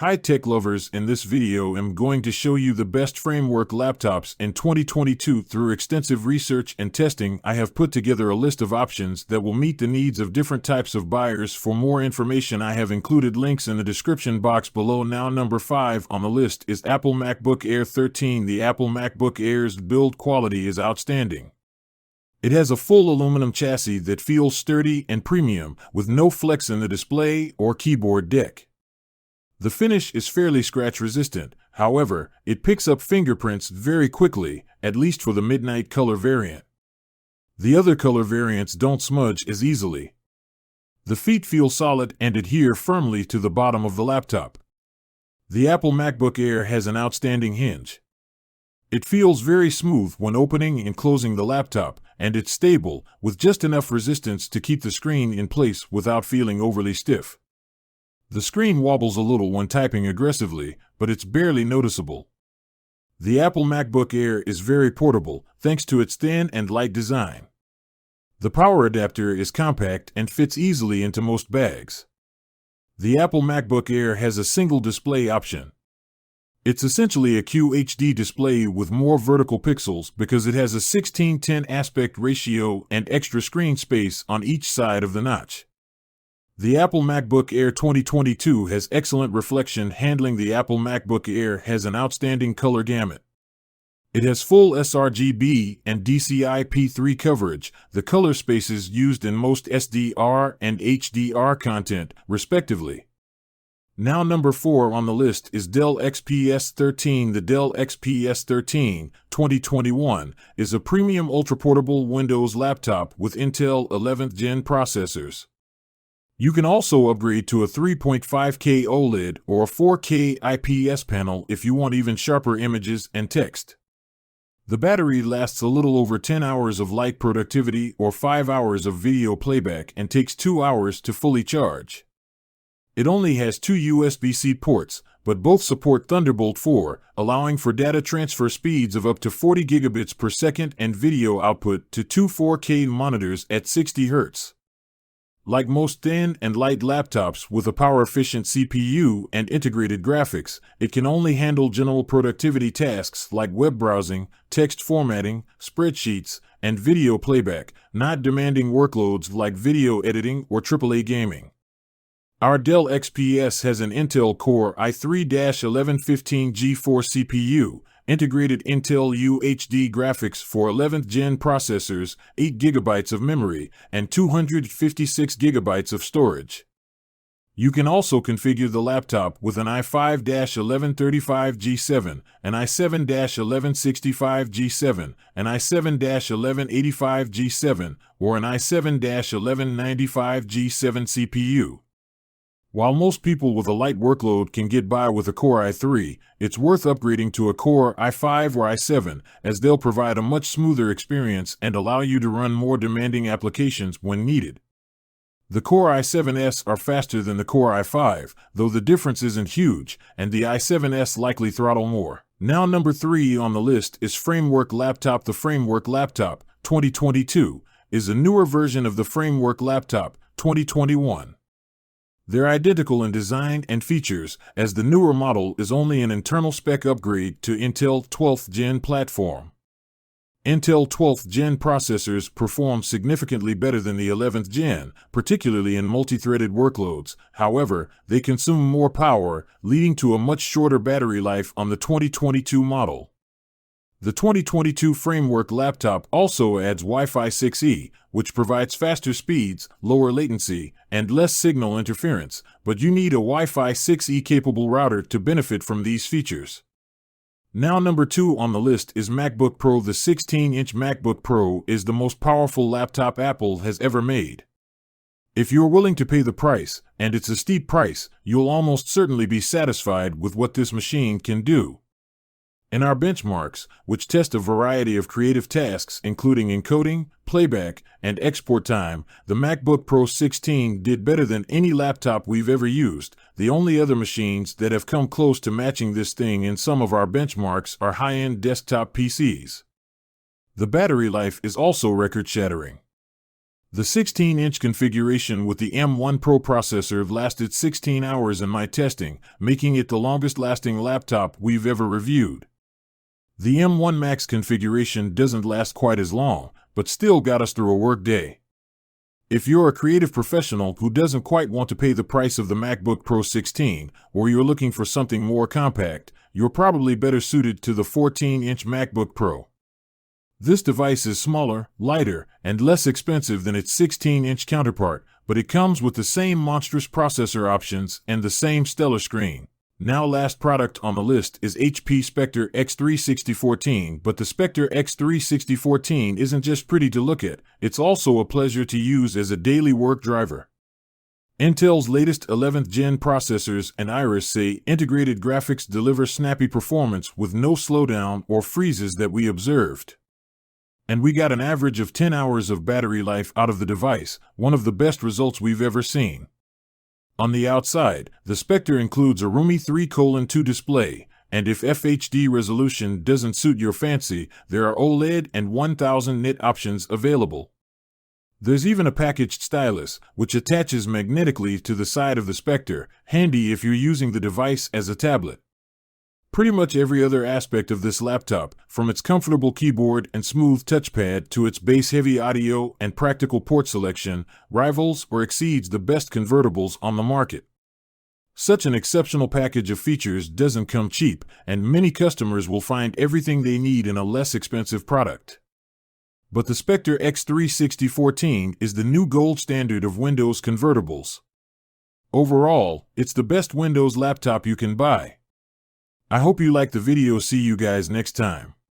Hi tech lovers, in this video I'm going to show you the best framework laptops in 2022. Through extensive research and testing, I have put together a list of options that will meet the needs of different types of buyers. For more information, I have included links in the description box below. Now, number 5 on the list is Apple MacBook Air 13. The Apple MacBook Air's build quality is outstanding. It has a full aluminum chassis that feels sturdy and premium, with no flex in the display or keyboard deck. The finish is fairly scratch-resistant, however, it picks up fingerprints very quickly, at least for the midnight color variant. The other color variants don't smudge as easily. The feet feel solid and adhere firmly to the bottom of the laptop. The Apple MacBook Air has an outstanding hinge. It feels very smooth when opening and closing the laptop, and it's stable, with just enough resistance to keep the screen in place without feeling overly stiff. The screen wobbles a little when typing aggressively, but it's barely noticeable. The Apple MacBook Air is very portable, thanks to its thin and light design. The power adapter is compact and fits easily into most bags. The Apple MacBook Air has a single display option. It's essentially a QHD display with more vertical pixels because it has a 16:10 aspect ratio and extra screen space on each side of the notch. The Apple MacBook Air 2022 has excellent reflection handling. The Apple MacBook Air has an outstanding color gamut. It has full sRGB and DCI-P3 coverage, the color spaces used in most SDR and HDR content, respectively. Now, number 4 on the list is Dell XPS 13. The Dell XPS 13 2021 is a premium ultraportable Windows laptop with Intel 11th Gen processors. You can also upgrade to a 3.5K OLED or a 4K IPS panel if you want even sharper images and text. The battery lasts a little over 10 hours of light productivity or 5 hours of video playback and takes 2 hours to fully charge. It only has 2 USB-C ports, but both support Thunderbolt 4, allowing for data transfer speeds of up to 40 gigabits per second and video output to 2 4K monitors at 60 Hz. Like most thin and light laptops with a power-efficient CPU and integrated graphics, it can only handle general productivity tasks like web browsing, text formatting, spreadsheets, and video playback, not demanding workloads like video editing or AAA gaming. Our Dell XPS has an Intel Core i3-1115 G4 CPU, integrated Intel UHD graphics for 11th Gen processors, 8 GB of memory, and 256 GB of storage. You can also configure the laptop with an i5-1135 G7, an i7-1165 G7, an i7-1185 G7, or an i7-1195 G7 CPU. While most people with a light workload can get by with a Core i3, it's worth upgrading to a Core i5 or i7, as they'll provide a much smoother experience and allow you to run more demanding applications when needed. The Core i7s are faster than the Core i5, though the difference isn't huge, and the i7s likely throttle more. Now, number 3 on the list is Framework Laptop. The Framework Laptop 2022 is a newer version of the Framework Laptop 2021. They're identical in design and features, as the newer model is only an internal spec upgrade to Intel 12th Gen platform. Intel 12th Gen processors perform significantly better than the 11th Gen, particularly in multi-threaded workloads. However, they consume more power, leading to a much shorter battery life on the 2022 model. The 2022 Framework Laptop also adds Wi-Fi 6E, which provides faster speeds, lower latency, and less signal interference, but you need a Wi-Fi 6E capable router to benefit from these features. Now, number 2 on the list is MacBook Pro. The 16-inch MacBook Pro is the most powerful laptop Apple has ever made. If you're willing to pay the price, and it's a steep price, you'll almost certainly be satisfied with what this machine can do. In our benchmarks, which test a variety of creative tasks including encoding, playback, and export time, the MacBook Pro 16 did better than any laptop we've ever used. The only other machines that have come close to matching this thing in some of our benchmarks are high-end desktop PCs. The battery life is also record-shattering. The 16-inch configuration with the M1 Pro processor lasted 16 hours in my testing, making it the longest-lasting laptop we've ever reviewed. The M1 Max configuration doesn't last quite as long, but still got us through a workday. If you're a creative professional who doesn't quite want to pay the price of the MacBook Pro 16, or you're looking for something more compact, you're probably better suited to the 14-inch MacBook Pro. This device is smaller, lighter, and less expensive than its 16-inch counterpart, but it comes with the same monstrous processor options and the same stellar screen. Now, last product on the list is HP Spectre X360 14, but the Spectre X360 14 isn't just pretty to look at, it's also a pleasure to use as a daily work driver. Intel's latest 11th gen processors and Iris say integrated graphics deliver snappy performance with no slowdown or freezes that we observed. And we got an average of 10 hours of battery life out of the device, one of the best results we've ever seen. On the outside, the Spectre includes a roomy 3:2 display, and if FHD resolution doesn't suit your fancy, there are OLED and 1000 nit options available. There's even a packaged stylus, which attaches magnetically to the side of the Spectre, handy if you're using the device as a tablet. Pretty much every other aspect of this laptop, from its comfortable keyboard and smooth touchpad to its bass-heavy audio and practical port selection, rivals or exceeds the best convertibles on the market. Such an exceptional package of features doesn't come cheap, and many customers will find everything they need in a less expensive product. But the Spectre X360 14 is the new gold standard of Windows convertibles. Overall, it's the best Windows laptop you can buy. I hope you liked the video. See you guys next time.